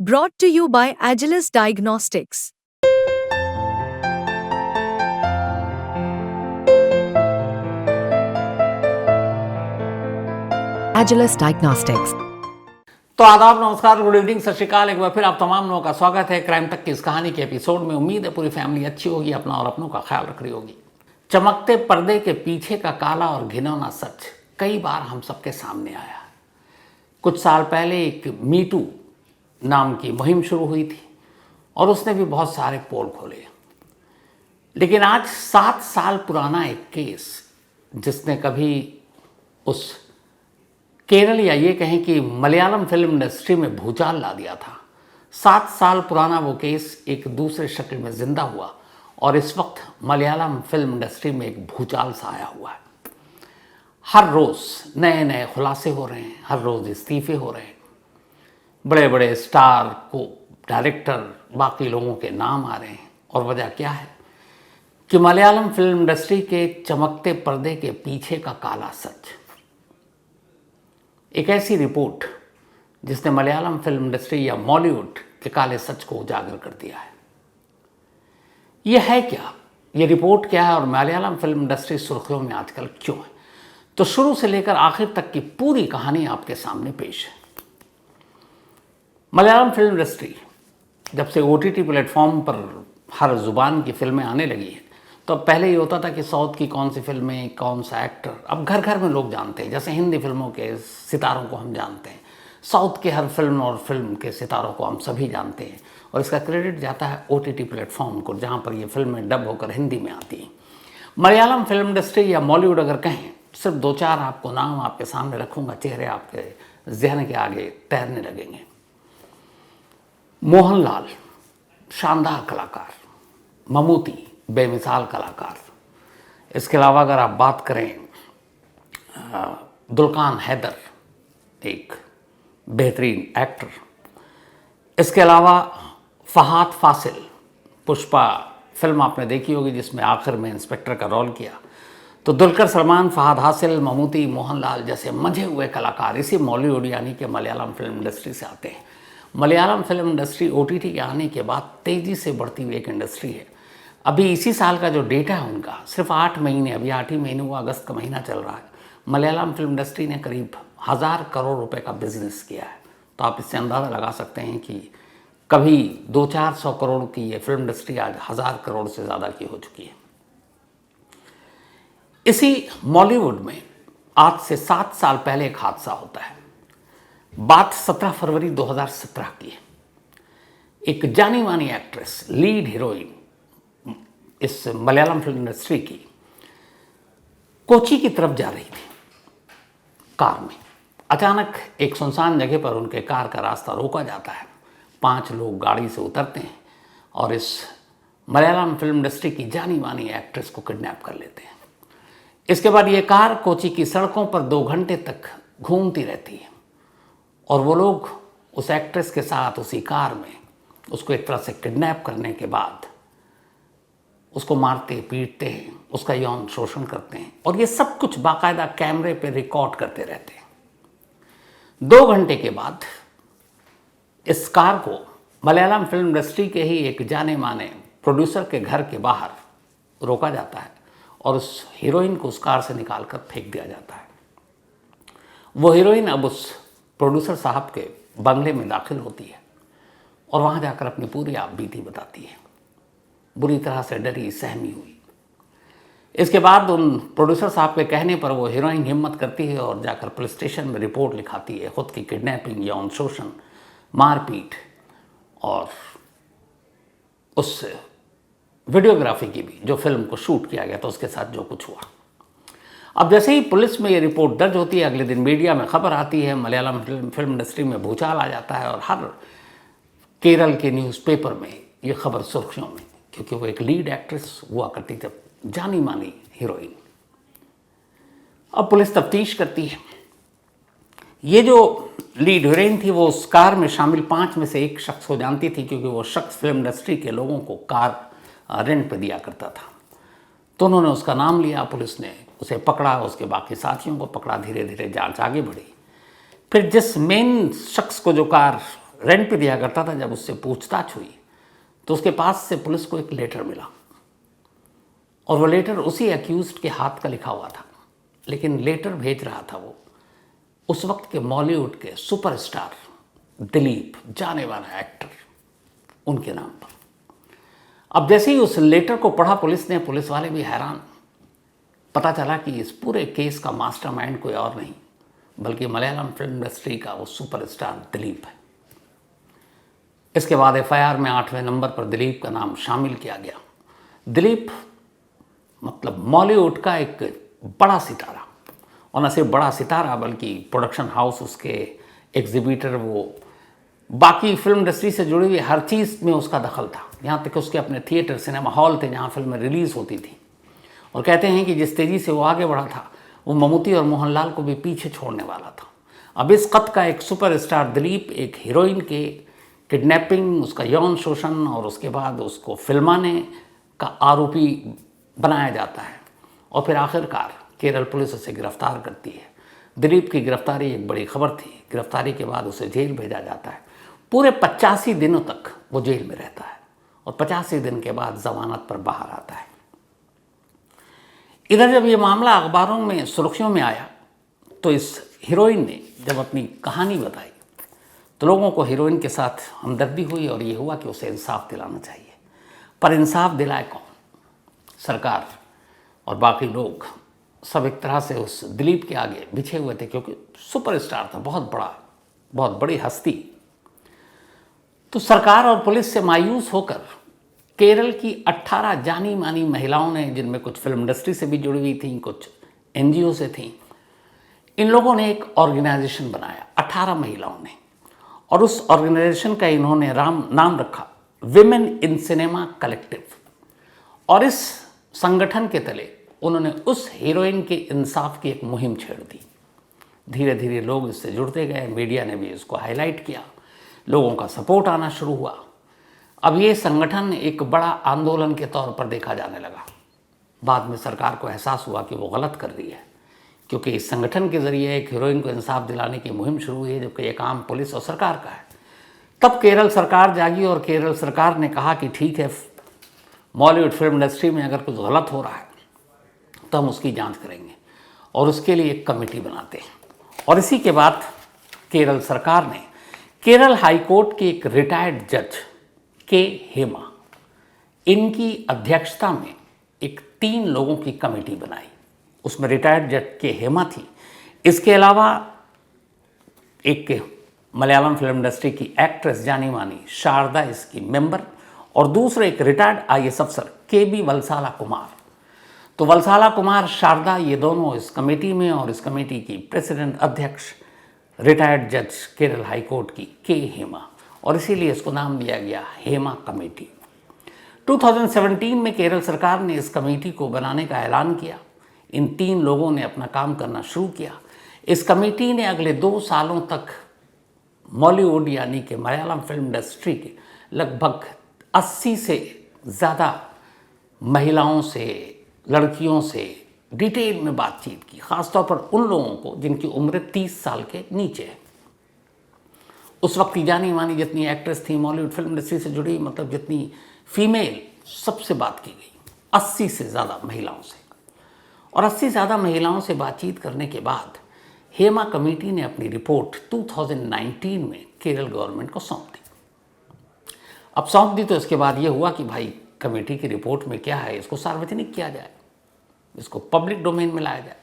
Brought to you by Agilus Diagnostics. Agilus Diagnostics. तो आदाब, नमस्कार, गुड इवनिंग, सत श्रीकाल। एक बार फिर आप तमाम लोगों का स्वागत है क्राइम तक की इस कहानी के एपिसोड में। उम्मीद है पूरी फैमिली अच्छी होगी, अपना और अपनों का ख्याल रख रही होगी। चमकते पर्दे के पीछे का काला और घिनौना सच कई बार हम सबके सामने आया। कुछ साल पहले एक मीटू नाम की मुहिम शुरू हुई थी और उसने भी बहुत सारे पोल खोले। लेकिन आज 7 साल पुराना एक केस, जिसने कभी उस केरल या ये कहें कि मलयालम फिल्म इंडस्ट्री में भूचाल ला दिया था, 7 साल पुराना वो केस एक दूसरे शक्ल में जिंदा हुआ और इस वक्त मलयालम फिल्म इंडस्ट्री में एक भूचाल सा आया हुआ है। हर रोज़ नए नए खुलासे हो रहे हैं, हर रोज़ इस्तीफे हो रहे हैं, बड़े बड़े स्टार को डायरेक्टर बाकी लोगों के नाम आ रहे हैं। और वजह क्या है कि मलयालम फिल्म इंडस्ट्री के चमकते पर्दे के पीछे का काला सच। एक ऐसी रिपोर्ट जिसने मलयालम फिल्म इंडस्ट्री या बॉलीवुड के काले सच को उजागर कर दिया है। यह है क्या, यह रिपोर्ट क्या है और मलयालम फिल्म इंडस्ट्री सुर्खियों में आजकल क्यों है? तो शुरू से लेकर आखिर तक की पूरी कहानी आपके सामने पेश है। मलयालम फिल्म इंडस्ट्री जब से OTT प्लेटफॉर्म पर हर जुबान की फिल्में आने लगी हैं, तो पहले ये होता था कि साउथ की कौन सी फिल्में, कौन सा एक्टर, अब घर घर में लोग जानते हैं। जैसे हिंदी फिल्मों के सितारों को हम जानते हैं, साउथ के हर फिल्म और फिल्म के सितारों को हम सभी जानते हैं। और इसका क्रेडिट जाता है OTT प्लेटफॉर्म को, जहाँ पर ये फिल्में डब होकर हिंदी में आती हैं। मलयालम फिल्म इंडस्ट्री या बॉलीवुड अगर कहें, सिर्फ 2-4 आपको नाम आपके सामने रखूँगा, चेहरे आपके जहन के आगे तैरने लगेंगे। मोहनलाल शानदार कलाकार, ममूटी बेमिसाल कलाकार। इसके अलावा अगर आप बात करें दुल्कान हैदर, एक बेहतरीन एक्टर। इसके अलावा फहाद फासिल, पुष्पा फिल्म आपने देखी होगी जिसमें आखिर में इंस्पेक्टर का रोल किया। तो दुलकर सलमान, फहाद हासिल, ममूटी, मोहनलाल जैसे मंझे हुए कलाकार इसी बॉलीवुड यानी कि मलयालम फिल्म इंडस्ट्री से आते हैं। मलयालम फिल्म इंडस्ट्री OTT के आने के बाद तेज़ी से बढ़ती हुई एक इंडस्ट्री है। अभी इसी साल का जो डेटा है उनका, सिर्फ 8 महीने, अभी 8 ही महीने हुआ, अगस्त का महीना चल रहा है, मलयालम फिल्म इंडस्ट्री ने करीब 1000 करोड़ रुपए का बिजनेस किया है। तो आप इससे अंदाज़ा लगा सकते हैं कि कभी 200-400 करोड़ की ये फिल्म इंडस्ट्री आज 1000 करोड़ से ज़्यादा की हो चुकी है। इसी बॉलीवुड में आज से 7 साल पहले एक हादसा होता है। बात 17 फरवरी 2017 की है। एक जानी मानी एक्ट्रेस, लीड हीरोइन इस मलयालम फिल्म इंडस्ट्री की, कोची की तरफ जा रही थी कार में। अचानक एक सुनसान जगह पर उनके कार का रास्ता रोका जाता है। 5 लोग गाड़ी से उतरते हैं और इस मलयालम फिल्म इंडस्ट्री की जानी मानी एक्ट्रेस को किडनैप कर लेते हैं। इसके बाद ये कार कोची की सड़कों पर 2 घंटे तक घूमती रहती है और वो लोग उस एक्ट्रेस के साथ उसी कार में उसको एक तरह से किडनैप करने के बाद उसको मारते पीटते हैं, उसका यौन शोषण करते हैं और ये सब कुछ बाकायदा कैमरे पे रिकॉर्ड करते रहते हैं। 2 घंटे के बाद इस कार को मलयालम फिल्म इंडस्ट्री के ही एक जाने माने प्रोड्यूसर के घर के बाहर रोका जाता है और उस हीरोइन को उस कार से निकाल कर फेंक दिया जाता है। वो हीरोइन अब उस प्रोड्यूसर साहब के बंगले में दाखिल होती है और वहाँ जाकर अपनी पूरी आप बीती बताती है, बुरी तरह से डरी सहमी हुई। इसके बाद उन प्रोड्यूसर साहब के कहने पर वो हीरोइन हिम्मत करती है और जाकर पुलिस स्टेशन में रिपोर्ट लिखाती है खुद की किडनैपिंग, यौन शोषण, मारपीट और उस वीडियोग्राफी की भी, जो फिल्म को शूट किया गया था उसके साथ जो कुछ हुआ। अब जैसे ही पुलिस में ये रिपोर्ट दर्ज होती है, अगले दिन मीडिया में खबर आती है, मलयालम फिल्म इंडस्ट्री में भूचाल आ जाता है और हर केरल के न्यूज़पेपर में ये खबर सुर्खियों में, क्योंकि वो एक लीड एक्ट्रेस हुआ करती थी, जानी मानी हीरोइन। अब पुलिस तफ्तीश करती है। ये जो लीड हीरोइन थी वो उस कार में शामिल 5 में से एक शख्स को जानती थी, क्योंकि वो शख्स फिल्म इंडस्ट्री के लोगों को कार रेंट पे दिया करता था। तो उन्होंने उसका नाम लिया, पुलिस ने उसे पकड़ा, उसके बाकी साथियों को पकड़ा, धीरे धीरे जांच आगे बढ़ी। फिर जिस मेन शख्स को जो कार रेंट पे दिया करता था, जब उससे पूछताछ हुई तो उसके पास से पुलिस को एक लेटर मिला और वो लेटर उसी अक्यूज्ड के हाथ का लिखा हुआ था, लेकिन लेटर भेज रहा था वो उस वक्त के बॉलीवुड के सुपरस्टार दिलीप, जाने माना एक्टर, उनके नाम पर। अब जैसे ही उस लेटर को पढ़ा पुलिस ने, पुलिस वाले भी हैरान। पता चला कि इस पूरे केस का मास्टरमाइंड कोई और नहीं बल्कि मलयालम फिल्म इंडस्ट्री का वो सुपरस्टार दिलीप है। इसके बाद एफआईआर में 8वें नंबर पर दिलीप का नाम शामिल किया गया। दिलीप मतलब बॉलीवुड का एक बड़ा सितारा, और न सिर्फ बड़ा सितारा बल्कि प्रोडक्शन हाउस, उसके एग्जीबिटर, वो बाकी फिल्म इंडस्ट्री से जुड़ी हुई हर चीज़ में उसका दखल था। यहाँ तक कि उसके अपने थिएटर, सिनेमा हॉल थे जहाँ फिल्में रिलीज़ होती थी। और कहते हैं कि जिस तेज़ी से वो आगे बढ़ा था वो ममूटी और मोहनलाल को भी पीछे छोड़ने वाला था। अब इस कद का एक सुपरस्टार दिलीप एक हीरोइन के किडनैपिंग, उसका यौन शोषण और उसके बाद उसको फिल्माने का आरोपी बनाया जाता है और फिर आखिरकार केरल पुलिस उसे गिरफ्तार करती है। दिलीप की गिरफ्तारी एक बड़ी खबर थी। गिरफ्तारी के बाद उसे जेल भेजा जाता है। पूरे 85 दिनों तक वो जेल में रहता है और 85 दिन के बाद जमानत पर बाहर आता है। इधर जब ये मामला अखबारों में सुर्खियों में आया तो इस हीरोइन ने जब अपनी कहानी बताई तो लोगों को हीरोइन के साथ हमदर्दी हुई और ये हुआ कि उसे इंसाफ दिलाना चाहिए। पर इंसाफ दिलाए कौन? सरकार और बाकी लोग सब एक तरह से उस दिलीप के आगे बिछे हुए थे, क्योंकि सुपरस्टार था, बहुत बड़ा, बहुत बड़ी हस्ती। तो सरकार और पुलिस से मायूस होकर केरल की 18 जानी मानी महिलाओं ने, जिनमें कुछ फिल्म इंडस्ट्री से भी जुड़ी हुई थी, कुछ एनजीओ से थी, इन लोगों ने एक ऑर्गेनाइजेशन बनाया, 18 महिलाओं ने, और उस ऑर्गेनाइजेशन का इन्होंने नाम रखा विमेन इन सिनेमा कलेक्टिव। और इस संगठन के तले उन्होंने उस हीरोइन के इंसाफ की एक मुहिम छेड़ दी। धीरे धीरे लोग इससे जुड़ते गए, मीडिया ने भी इसको हाईलाइट किया, लोगों का सपोर्ट आना शुरू हुआ। अब ये संगठन एक बड़ा आंदोलन के तौर पर देखा जाने लगा। बाद में सरकार को एहसास हुआ कि वो गलत कर रही है, क्योंकि इस संगठन के जरिए एक हीरोइन को इंसाफ दिलाने की मुहिम शुरू हुई है, जबकि ये काम पुलिस और सरकार का है। तब केरल सरकार जागी और केरल सरकार ने कहा कि ठीक है, बॉलीवुड फिल्म इंडस्ट्री में अगर कुछ गलत हो रहा है तो हम उसकी जांच करेंगे, और उसके लिए एक कमेटी बनाते हैं। और इसी के बाद केरल सरकार ने केरल हाई कोर्ट के एक रिटायर्ड जज के हेमा, इनकी अध्यक्षता में एक 3 लोगों की कमेटी बनाई। उसमें रिटायर्ड जज के हेमा थी। इसके अलावा एक मलयालम फिल्म इंडस्ट्री की एक्ट्रेस जानी मानी शारदा इसकी मेंबर, और दूसरे एक रिटायर्ड आईएएस अफसर केबी वलसाला कुमार। तो वलसाला कुमार, शारदा, ये दोनों इस कमेटी में, और इस कमेटी की प्रेसिडेंट, अध्यक्ष रिटायर्ड जज केरल हाई कोर्ट की के हेमा, और इसीलिए इसको नाम दिया गया हेमा कमेटी। 2017 में केरल सरकार ने इस कमेटी को बनाने का ऐलान किया। इन 3 लोगों ने अपना काम करना शुरू किया। इस कमेटी ने अगले 2 सालों तक बॉलीवुड यानी कि मलयालम फिल्म इंडस्ट्री के लगभग 80 से ज़्यादा महिलाओं से, लड़कियों से डिटेल में बातचीत की, ख़ासतौर पर उन लोगों को जिनकी उम्र 30 साल के नीचे है। उस वक्त की जानी मानी जितनी एक्ट्रेस थी बॉलीवुड फिल्म इंडस्ट्री से जुड़ी, मतलब जितनी फीमेल, सबसे बात की गई, 80 से ज़्यादा महिलाओं से। और 80 से ज़्यादा महिलाओं से बातचीत करने के बाद हेमा कमेटी ने अपनी रिपोर्ट 2019 में केरल गवर्नमेंट को सौंप दी। अब सौंप दी तो इसके बाद ये हुआ कि भाई कमेटी की रिपोर्ट में क्या है, इसको सार्वजनिक किया जाए, इसको पब्लिक डोमेन में लाया जाए।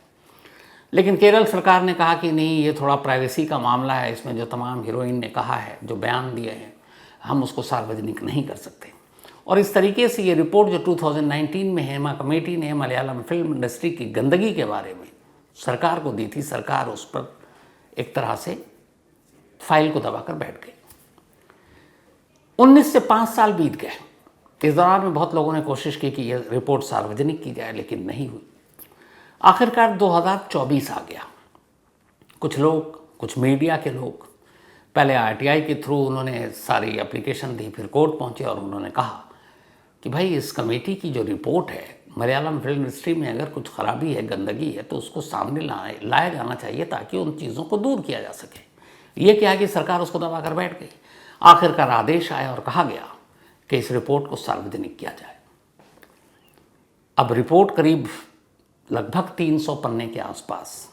लेकिन केरल सरकार ने कहा कि नहीं, ये थोड़ा प्राइवेसी का मामला है, इसमें जो तमाम हीरोइन ने कहा है, जो बयान दिए हैं, हम उसको सार्वजनिक नहीं कर सकते। और इस तरीके से ये रिपोर्ट जो 2019 में हेमा कमेटी ने मलयालम फिल्म इंडस्ट्री की गंदगी के बारे में सरकार को दी थी, सरकार उस पर एक तरह से फाइल को दबाकर बैठ गई। 19 से 5 साल बीत गए। इस दौरान में बहुत लोगों ने कोशिश की कि यह रिपोर्ट सार्वजनिक की जाए, लेकिन नहीं हुई। आखिरकार 2024 आ गया। कुछ लोग, कुछ मीडिया के लोग, पहले आरटीआई के थ्रू उन्होंने सारी एप्लीकेशन दी, फिर कोर्ट पहुंचे और उन्होंने कहा कि भाई इस कमेटी की जो रिपोर्ट है, मलयालम फिल्म इंडस्ट्री में अगर कुछ खराबी है, गंदगी है, तो उसको सामने लाया जाना चाहिए ताकि उन चीज़ों को दूर किया जा सके। ये क्या है कि सरकार उसको दबा कर बैठ गई। आखिरकार आदेश आया और कहा गया कि इस रिपोर्ट को सार्वजनिक किया जाए। अब रिपोर्ट करीब लगभग 300 पन्ने के आसपास,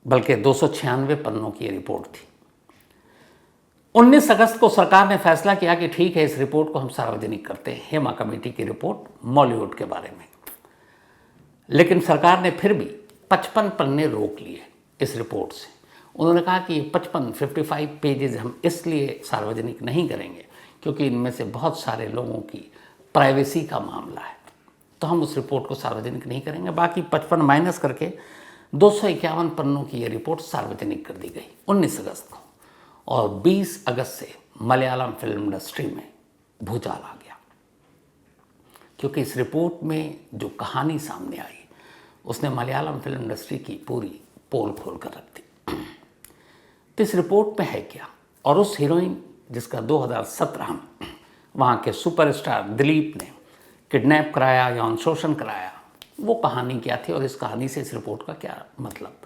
बल्कि 296 पन्नों की रिपोर्ट थी। 19 अगस्त को सरकार ने फैसला किया कि ठीक है, इस रिपोर्ट को हम सार्वजनिक करते हैं, हेमा कमेटी की रिपोर्ट मॉलीवुड के बारे में। लेकिन सरकार ने फिर भी 55 पन्ने रोक लिए इस रिपोर्ट से। उन्होंने कहा कि 55 पेजेस हम इसलिए सार्वजनिक नहीं करेंगे क्योंकि इनमें से बहुत सारे लोगों की प्राइवेसी का मामला है, तो हम उस रिपोर्ट को सार्वजनिक नहीं करेंगे। बाकी 55 माइनस करके 251 पन्नों की ये रिपोर्ट सार्वजनिक कर दी गई 19 अगस्त को। और 20 अगस्त से मलयालम फिल्म इंडस्ट्री में भूचाल आ गया, क्योंकि इस रिपोर्ट में जो कहानी सामने आई उसने मलयालम फिल्म इंडस्ट्री की पूरी पोल खोल कर रख दी। तो इस रिपोर्ट में है क्या, और उस हीरोइन जिसका 2017 में वहाँ के सुपरस्टार दिलीप ने किडनैप कराया, यौन शोषण कराया, वो कहानी क्या थी और इस कहानी से इस रिपोर्ट का क्या मतलब।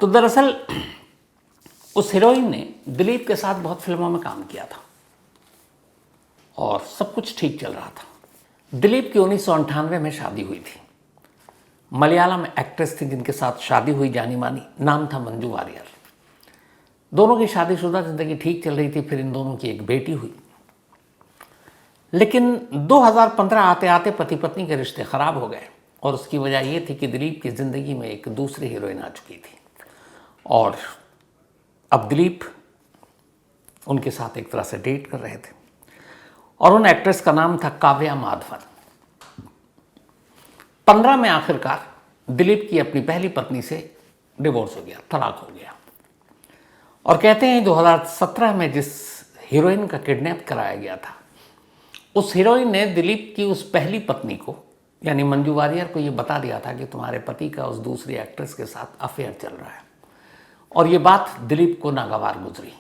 तो दरअसल उस हीरोइन ने दिलीप के साथ बहुत फिल्मों में काम किया था और सब कुछ ठीक चल रहा था। दिलीप की 1998 में शादी हुई थी। मलयालम एक्ट्रेस थी जिनके साथ शादी हुई, जानी मानी, नाम था मंजू वारियर। दोनों की शादीशुदा जिंदगी ठीक चल रही थी। फिर इन दोनों की एक बेटी हुई। लेकिन 2015 आते आते पति पत्नी के रिश्ते खराब हो गए और उसकी वजह यह थी कि दिलीप की ज़िंदगी में एक दूसरी हीरोइन आ चुकी थी और अब दिलीप उनके साथ एक तरह से डेट कर रहे थे। और उन एक्ट्रेस का नाम था काव्या माधवन। 15 में आखिरकार दिलीप की अपनी पहली पत्नी से डिवोर्स हो गया, तलाक हो गया। और कहते हैं 2017 में जिस हीरोइन का किडनैप कराया गया था, उस हीरोइन ने दिलीप की उस पहली पत्नी को, यानी मंजू वारियर को, ये बता दिया था कि तुम्हारे पति का उस दूसरी एक्ट्रेस के साथ अफेयर चल रहा है। और ये बात दिलीप को नागवार गुजरी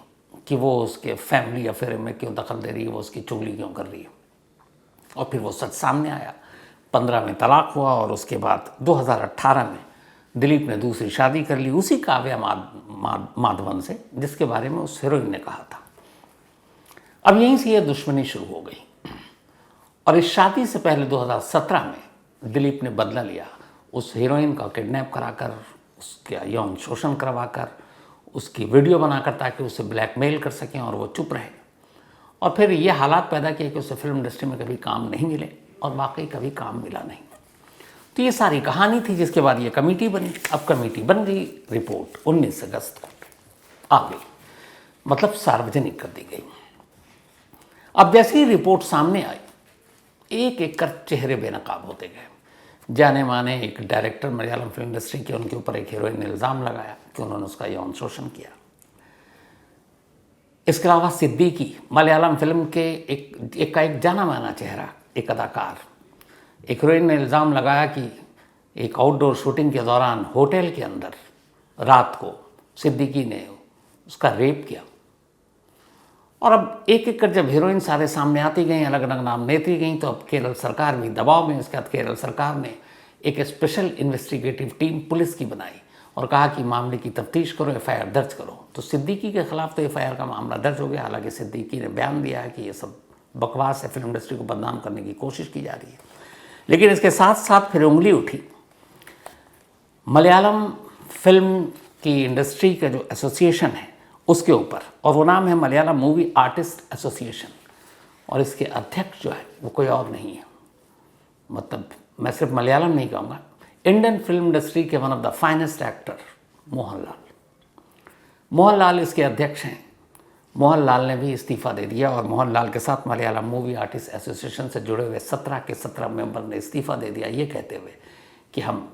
कि वो उसके फैमिली अफेयर में क्यों दखल दे रही है, वो उसकी चुगली क्यों कर रही है। और फिर वो सच सामने आया। 15 में तलाक हुआ और उसके बाद 2018 में दिलीप ने दूसरी शादी कर ली उसी काव्या माधवन से, जिसके बारे में उस हीरोइन ने कहा था। अब यहीं से ये दुश्मनी शुरू हो गई। और इस शादी से पहले 2017 में दिलीप ने बदला लिया, उस हीरोइन का किडनैप कराकर, उसका यौन शोषण करवाकर, उसकी वीडियो बनाकर, ताकि उसे ब्लैकमेल कर सकें और वो चुप रहे। और फिर ये हालात पैदा किए कि उसे फिल्म इंडस्ट्री में कभी काम नहीं मिले और वाकई कभी काम मिला नहीं। तो ये सारी कहानी थी, जिसके बाद ये कमेटी बनी। अब कमेटी बन गई, रिपोर्ट 19 अगस्त को आ गई, मतलब सार्वजनिक कर दी गई। अब जैसे ही रिपोर्ट सामने आई, एक एक कर चेहरे बेनकाब होते गए। जाने माने एक डायरेक्टर मलयालम फिल्म इंडस्ट्री के, उनके ऊपर एक हीरोइन ने इल्ज़ाम लगाया कि उन्होंने उसका यौन शोषण किया। इसके अलावा सिद्दीकी, मलयालम फिल्म के एक जाना माना चेहरा, एक अदाकार, एक हीरोइन ने इल्ज़ाम लगाया कि एक आउटडोर शूटिंग के दौरान होटल के अंदर रात को सिद्दीकी ने उसका रेप किया। और अब एक एक कर जब हीरोइन सारे सामने आती गई, अलग अलग नाम लेती गई, तो अब केरल सरकार भी दबाव में। इसके बाद केरल सरकार ने एक स्पेशल इन्वेस्टिगेटिव टीम पुलिस की बनाई और कहा कि मामले की तफ्तीश करो, एफआईआर दर्ज करो। तो सिद्दीकी के खिलाफ तो एफआईआर का मामला दर्ज हो गया। हालांकि सिद्दीकी ने बयान दिया है कि ये सब बकवास है, फिल्म इंडस्ट्री को बदनाम करने की कोशिश की जा रही है। लेकिन इसके साथ साथ फिर उंगली उठी मलयालम फिल्म की इंडस्ट्री का जो एसोसिएशन है उसके ऊपर, और वो नाम है मलयालम मूवी आर्टिस्ट एसोसिएशन। और इसके अध्यक्ष जो है वो कोई और नहीं है, मतलब मैं सिर्फ मलयालम नहीं कहूँगा, इंडियन फिल्म इंडस्ट्री के one of the finest actor Mohanlal इसके अध्यक्ष हैं। मोहनलाल ने भी इस्तीफ़ा दे दिया और मोहनलाल के साथ मलयालम मूवी आर्टिस्ट एसोसिएशन से जुड़े हुए 17 के 17 मेंबर ने इस्तीफ़ा दे दिया, ये कहते हुए कि हम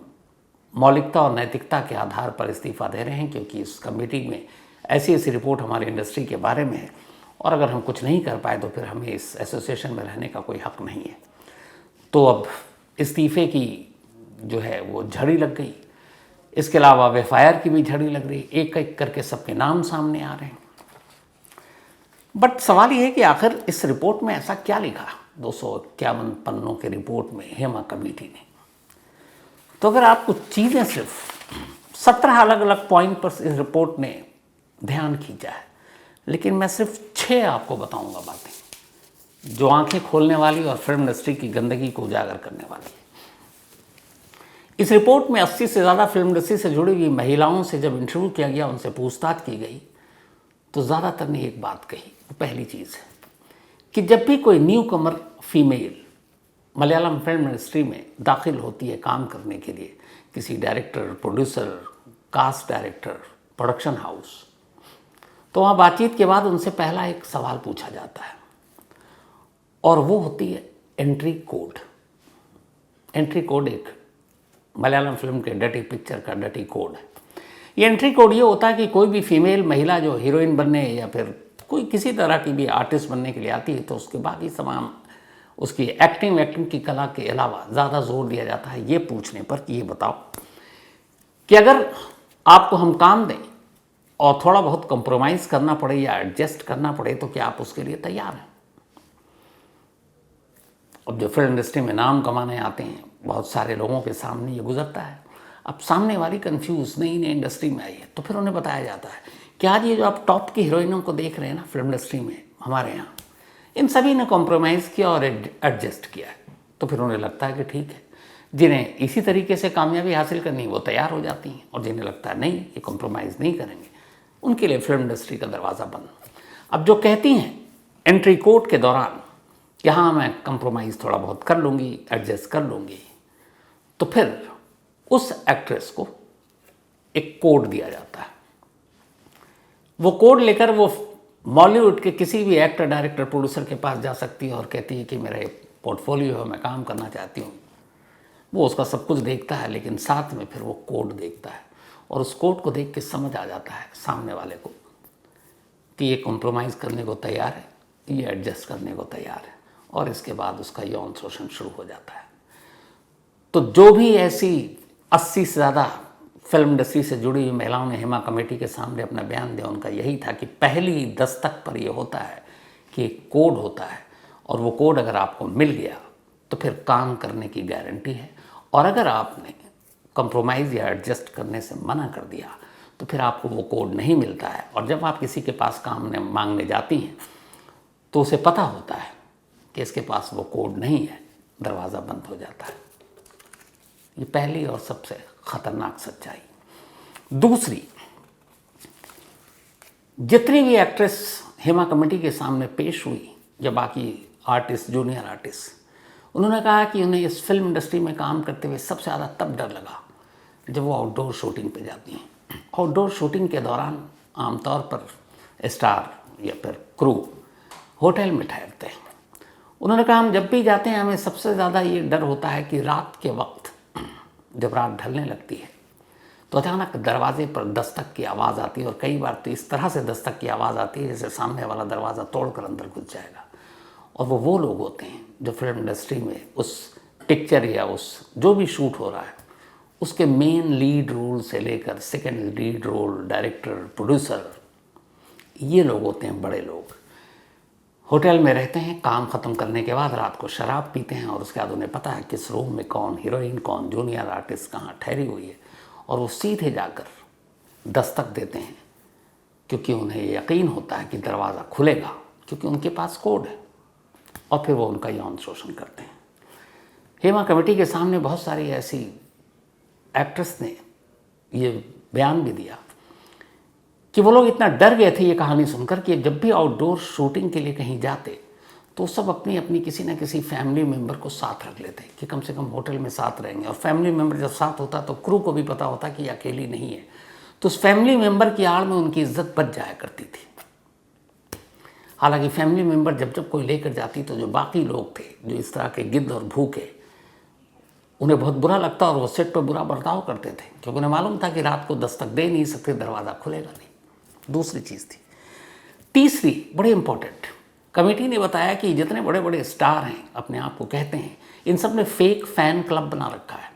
मौलिकता और नैतिकता के आधार पर इस्तीफ़ा दे रहे हैं, क्योंकि इस कमेटी में ऐसी ऐसी रिपोर्ट हमारी इंडस्ट्री के बारे में है और अगर हम कुछ नहीं कर पाए तो फिर हमें इस एसोसिएशन में रहने का कोई हक नहीं है। तो अब इस्तीफ़े की जो है वो झड़ी लग गई। इसके अलावा एफआईआर की भी झड़ी लग रही, एक एक करके सबके नाम सामने आ रहे हैं। बट सवाल ये है कि आखिर इस रिपोर्ट में ऐसा क्या लिखा 251 पन्नों के रिपोर्ट में हेमा कमेटी ने। तो अगर आप कुछ चीज़ें, सिर्फ 17 अलग अलग पॉइंट पर इस रिपोर्ट ने ध्यान खींचा है, लेकिन मैं सिर्फ 6 आपको बताऊंगा बातें जो आंखें खोलने वाली और फिल्म इंडस्ट्री की गंदगी को उजागर करने वाली है। इस रिपोर्ट में 80 से ज़्यादा फिल्म इंडस्ट्री से जुड़ी हुई महिलाओं से जब इंटरव्यू किया गया, उनसे पूछताछ की गई, तो ज़्यादातर ने एक बात कही। वो पहली चीज़ है कि जब भी कोई newcomer female Malayalam film industry में दाखिल होती है काम करने के लिए, किसी director, producer, cast director, production house, तो वहाँ बातचीत के बाद उनसे पहला एक सवाल पूछा जाता है और वो होती है एंट्री कोड। एंट्री कोड एक मलयालम फिल्म के डर्टी पिक्चर का डर्टी कोड है। ये एंट्री कोड ये होता है कि कोई भी फीमेल महिला जो हीरोइन बनने या फिर कोई किसी तरह की भी आर्टिस्ट बनने के लिए आती है, तो उसके बाकी तमाम उसकी एक्टिंग की कला के अलावा ज़्यादा जोर दिया जाता है ये पूछने पर कि ये बताओ कि अगर आपको हम काम दें और थोड़ा बहुत कंप्रोमाइज़ करना पड़े या एडजस्ट करना पड़े, तो क्या आप उसके लिए तैयार हैं? अब जो फिल्म इंडस्ट्री में नाम कमाने आते हैं, बहुत सारे लोगों के सामने ये गुजरता है। अब सामने वाली कंफ्यूज नई इंडस्ट्री में आई है, तो फिर उन्हें बताया जाता है कि आज ये जो आप टॉप की हीरोइनों को देख रहे हैं ना फिल्म इंडस्ट्री में हमारे यहाँ, इन सभी ने कॉम्प्रोमाइज़ किया और एडजस्ट किया है। तो फिर उन्हें लगता है कि ठीक है, जिन्हें इसी तरीके से कामयाबी हासिल करनी वो तैयार हो जाती हैं, और जिन्हें लगता है नहीं ये कॉम्प्रोमाइज़ नहीं करेंगे, उनके लिए फिल्म इंडस्ट्री का दरवाज़ा बंद। अब जो कहती हैं एंट्री कोड के दौरान कि हाँ मैं कंप्रोमाइज़ थोड़ा बहुत कर लूँगी, एडजस्ट कर लूँगी, तो फिर उस एक्ट्रेस को एक कोड दिया जाता है। वो कोड लेकर वो बॉलीवुड के किसी भी एक्टर, डायरेक्टर, प्रोड्यूसर के पास जा सकती है और कहती है कि मेरा एक पोर्टफोलियो है, मैं काम करना चाहती हूँ। वो उसका सब कुछ देखता है, लेकिन साथ में फिर वो कोड देखता है, और उस कोड को देख के समझ आ जाता है सामने वाले को कि ये कॉम्प्रोमाइज़ करने को तैयार है, ये एडजस्ट करने को तैयार है, और इसके बाद उसका यौन शोषण शुरू हो जाता है। तो जो भी ऐसी 80 से ज़्यादा फिल्म इंडस्ट्री से जुड़ी हुई महिलाओं ने हेमा कमेटी के सामने अपना बयान दिया, उनका यही था कि पहली दस्तक पर यह होता है कि एक कोड होता है, और वो कोड अगर आपको मिल गया तो फिर काम करने की गारंटी है, और अगर आपने कंप्रोमाइज़ या एडजस्ट करने से मना कर दिया तो फिर आपको वो कोड नहीं मिलता है, और जब आप किसी के पास काम मांगने जाती हैं तो उसे पता होता है कि इसके पास वो कोड नहीं है, दरवाज़ा बंद हो जाता है। ये पहली और सबसे खतरनाक सच्चाई। दूसरी, जितनी भी एक्ट्रेस हेमा कमेटी के सामने पेश हुई या बाकी आर्टिस्ट, जूनियर आर्टिस्ट, उन्होंने कहा कि उन्हें इस फिल्म इंडस्ट्री में काम करते हुए सबसे ज़्यादा तब डर लगा जब वो आउटडोर शूटिंग पे जाती हैं। आउटडोर शूटिंग के दौरान आमतौर पर स्टार या फिर क्रू होटल में ठहरते हैं। उन्होंने कहा हम जब भी जाते हैं हमें सबसे ज़्यादा ये डर होता है कि रात के वक्त जब रात ढलने लगती है तो अचानक दरवाजे पर दस्तक की आवाज़ आती है, और कई बार तो इस तरह से दस्तक की आवाज़ आती है जैसे सामने वाला दरवाज़ा तोड़कर अंदर घुस जाएगा। और वो लोग होते हैं जो फिल्म इंडस्ट्री में उस पिक्चर या उस जो भी शूट हो रहा है उसके मेन लीड रोल से लेकर second lead role, director, producer, ये लोग होते हैं बड़े लोग। होटल में रहते हैं, काम ख़त्म करने के बाद रात को शराब पीते हैं, और उसके बाद उन्हें पता है किस रूम में कौन हीरोइन, कौन जूनियर आर्टिस्ट कहाँ ठहरी हुई है, और वो सीधे जाकर दस्तक देते हैं क्योंकि उन्हें यकीन होता है कि दरवाज़ा खुलेगा, क्योंकि उनके पास कोड है, और फिर वो उनका यौन शोषण करते हैं। हेमा कमेटी के सामने बहुत सारी ऐसी एक्ट्रेस ने ये बयान भी दिया कि वो लोग इतना डर गए थे ये कहानी सुनकर कि जब भी आउटडोर शूटिंग के लिए कहीं जाते तो सब अपनी अपनी किसी ना किसी फैमिली मेम्बर को साथ रख लेते कि कम से कम होटल में साथ रहेंगे, और फैमिली मेम्बर जब साथ होता तो क्रू को भी पता होता कि ये अकेली नहीं है, तो उस फैमिली मेम्बर की आड़ में उनकी इज्जत बच जाया करती थी। हालांकि फैमिली मेम्बर जब जब कोई लेकर जाती तो जो बाकी लोग थे, जो इस तरह के गिद्ध और भूखे, उन्हें बहुत बुरा लगता और वो सेट पर बुरा बर्ताव करते थे, क्योंकि उन्हें मालूम था कि रात को दस्तक दे नहीं सकते, दरवाज़ा खुलेगा नहीं। दूसरी चीज़ थी। तीसरी बड़ी इंपॉर्टेंट, कमेटी ने बताया कि जितने बड़े बड़े स्टार हैं, अपने आप को कहते हैं, इन सब ने फेक फ़ैन क्लब बना रखा है,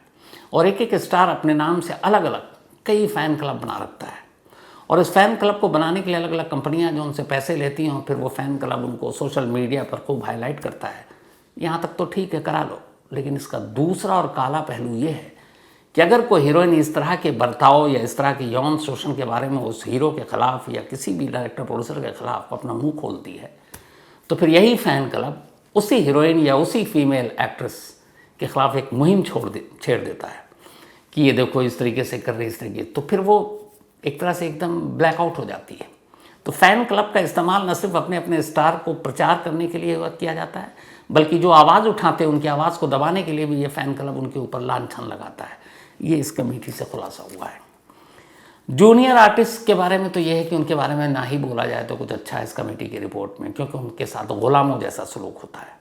और एक एक स्टार अपने नाम से अलग अलग कई फ़ैन क्लब बना रखता है, और इस फ़ैन क्लब को बनाने के लिए अलग अलग कंपनियां जो उनसे पैसे लेती हैं, और फिर वो फ़ैन क्लब उनको सोशल मीडिया पर खूब हाईलाइट करता है। यहाँ तक तो ठीक है, करा लो, लेकिन इसका दूसरा और काला पहलू ये है कि अगर कोई हीरोइन इस तरह के बर्ताव या इस तरह के यौन शोषण के बारे में उस हीरो के खिलाफ या किसी भी डायरेक्टर प्रोड्यूसर के खिलाफ अपना मुंह खोलती है, तो फिर यही फ़ैन क्लब उसी हीरोइन या उसी फीमेल एक्ट्रेस के खिलाफ एक मुहिम छेड़ देता है कि ये देखो इस तरीके से कर रही, इस तरीके, तो फिर वो एक तरह से एकदम ब्लैकआउट हो जाती है। तो फ़ैन क्लब का इस्तेमाल न सिर्फ अपने अपने स्टार को प्रचार करने के लिए किया जाता है, बल्कि जो आवाज़ उठाते हैं उनकी आवाज़ को दबाने के लिए भी ये फ़ैन क्लब उनके ऊपर लांछन लगाता है। ये इस कमेटी से खुलासा हुआ है। जूनियर आर्टिस्ट के बारे में तो ये है कि उनके बारे में ना ही बोला जाए तो कुछ अच्छा है इस कमेटी की रिपोर्ट में, क्योंकि उनके साथ गुलामों जैसा सलूक होता है।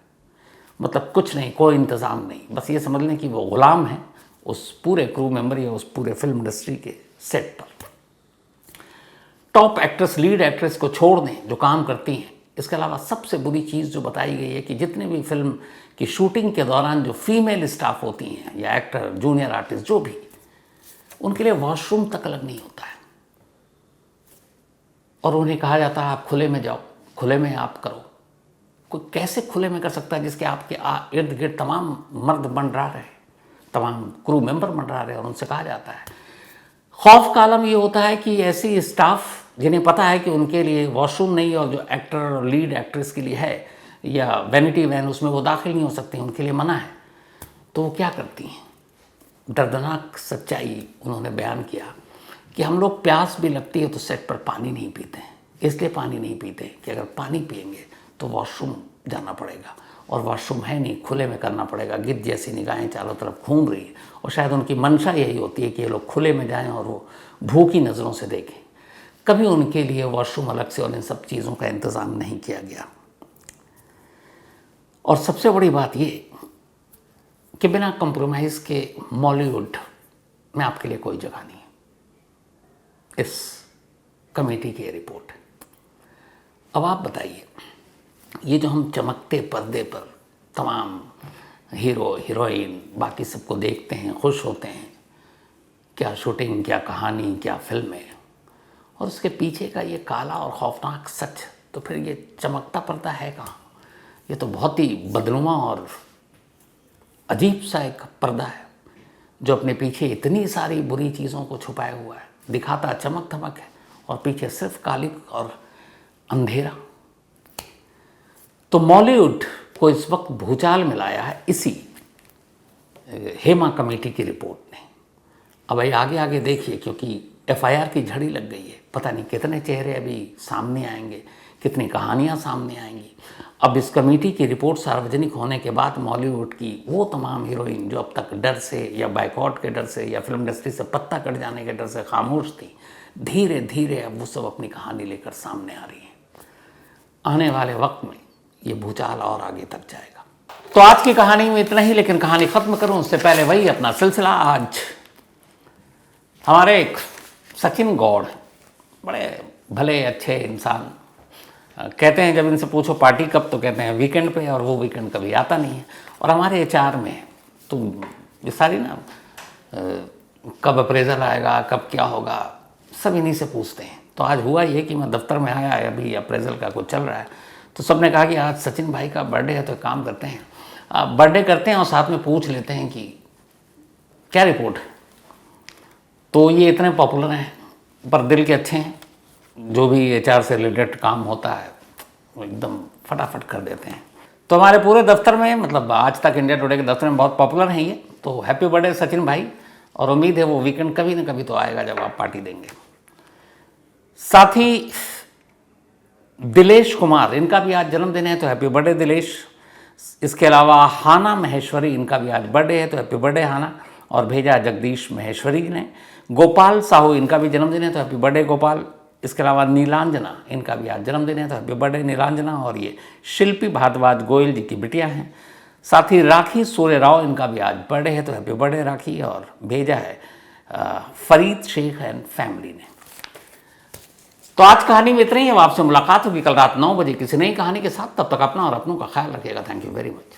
मतलब कुछ नहीं, कोई इंतज़ाम नहीं, बस ये समझ लें कि वो गुलाम है उस पूरे क्रू मेंबर या उस पूरे फिल्म इंडस्ट्री के सेट पर। टॉप एक्ट्रेस, लीड एक्ट्रेस को छोड़ दें जो काम करती हैं, इसके अलावा सबसे बुरी चीज़ जो बताई गई है कि जितने भी फिल्म की शूटिंग के दौरान जो फीमेल स्टाफ होती हैं या एक्टर, जूनियर आर्टिस्ट जो भी, उनके लिए वॉशरूम तक अलग नहीं होता है और उन्हें कहा जाता है आप खुले में जाओ, खुले में आप करो। कोई कैसे खुले में कर सकता है जिसके आपके इर्द गिर्द तमाम मर्द मंडरा रहे, तमाम क्रू मेंबर मंडरा रहे, और उनसे कहा जाता है। खौफ का आलम ये होता है कि ऐसी स्टाफ जिन्हें पता है कि उनके लिए वॉशरूम नहीं, और जो एक्टर और लीड एक्ट्रेस के लिए है या वैनिटी वैन उसमें वो दाखिल नहीं हो सकती, उनके लिए मना है, तो वो क्या करती हैं? दर्दनाक सच्चाई उन्होंने बयान किया कि हम लोग प्यास भी लगती है तो सेट पर पानी नहीं पीते हैं, इसलिए पानी नहीं पीते कि अगर पानी पिएंगे तो वॉशरूम जाना पड़ेगा, और वॉशरूम है नहीं, खुले में करना पड़ेगा। गिद्ध जैसी निगाहें चारों तरफ घूम रही है, और शायद उनकी मंशा यही होती है कि ये लोग खुले में जाएं और वो भूखी नज़रों से देखें। कभी उनके लिए वॉशरूम अलग से और इन सब चीज़ों का इंतज़ाम नहीं किया गया। और सबसे बड़ी बात ये कि बिना कंप्रोमाइज़ के बॉलीवुड में आपके लिए कोई जगह नहीं है। इस कमेटी की रिपोर्ट। अब आप बताइए, ये जो हम चमकते पर्दे पर तमाम हीरो हीरोइन बाकी सबको देखते हैं, खुश होते हैं, क्या शूटिंग, क्या कहानी, क्या फिल्में, और उसके पीछे का ये काला और खौफनाक सच, तो फिर ये चमकता पर्दा है कहाँ? ये तो बहुत ही बदनुमा और अजीब सा एक पर्दा है जो अपने पीछे इतनी सारी बुरी चीज़ों को छुपाए हुआ है। दिखाता चमक धमक है और पीछे सिर्फ काली और अंधेरा। तो बॉलीवुड को इस वक्त भूचाल में लाया है इसी हेमा कमेटी की रिपोर्ट ने। अब भाई आगे आगे देखिए, क्योंकि एफआईआर की झड़ी लग गई है, पता नहीं कितने चेहरे अभी सामने आएंगे, कितनी कहानियां सामने आएंगी। अब इस कमेटी की रिपोर्ट सार्वजनिक होने के बाद बॉलीवुड की वो तमाम हीरोइन जो अब तक डर से या बाइकआउट के डर से या फिल्म इंडस्ट्री से पत्ता कट जाने के डर से खामोश थी, धीरे धीरे अब वो सब अपनी कहानी लेकर सामने आ रही हैं। आने वाले वक्त में ये भूचाल और आगे तक जाएगा। तो आज की कहानी में इतना ही, लेकिन कहानी ख़त्म करूं उससे पहले वही अपना सिलसिला। आज हमारे एक सचिन गौड़, बड़े भले अच्छे इंसान, कहते हैं जब इनसे पूछो पार्टी कब, तो कहते हैं वीकेंड पे, और वो वीकेंड कभी आता नहीं है। और हमारे एचआर में तो ये सारी ना कब अप्रेजल आएगा, कब क्या होगा, सब इन्हीं से पूछते हैं। तो आज हुआ ये कि मैं दफ्तर में आया, अभी अप्रेजल का कुछ चल रहा है, तो सबने कहा कि आज सचिन भाई का बर्थडे है, तो काम करते हैं, बर्थडे करते हैं और साथ में पूछ लेते हैं कि क्या रिपोर्ट है। तो ये इतने पॉपुलर हैं पर दिल के अच्छे हैं, जो भी एचआर से रिलेटेड काम होता है वो एकदम फटाफट कर देते हैं। तो हमारे पूरे दफ्तर में, मतलब आज तक इंडिया टुडे के दफ्तर में बहुत पॉपुलर हैं ये। तो हैप्पी बर्थडे सचिन भाई, और उम्मीद है वो वीकेंड कभी ना कभी तो आएगा जब आप पार्टी देंगे। साथ ही दिलेश कुमार, इनका भी आज जन्मदिन है, तो हैप्पी बर्थडे दिलेश। इसके अलावा हाना महेश्वरी, इनका भी आज बर्थडे है, तो हैप्पी बर्थडे हाना, और भेजा जगदीश महेश्वरी ने। गोपाल साहू, इनका भी जन्मदिन है, तो हैप्पी बर्थडे गोपाल। इसके अलावा नीलांजना, इनका भी आज जन्मदिन है, तो हैप्पी बर्थडे नीलांजना। और ये शिल्पी भारद्वाज गोयल जी की बिटिया हैं। साथ ही राखी सूर्य राव, इनका भी आज बर्थडे है, तो हैप्पी बर्थडे राखी। और भेजा है फरीद शेख एंड फैमिली ने। तो आज कहानी में इतना ही है। आपसे मुलाकात होगी कल रात 9 बजे किसी नई कहानी के साथ। तब तक अपना और अपनों का ख्याल रखिएगा। Thank you very much.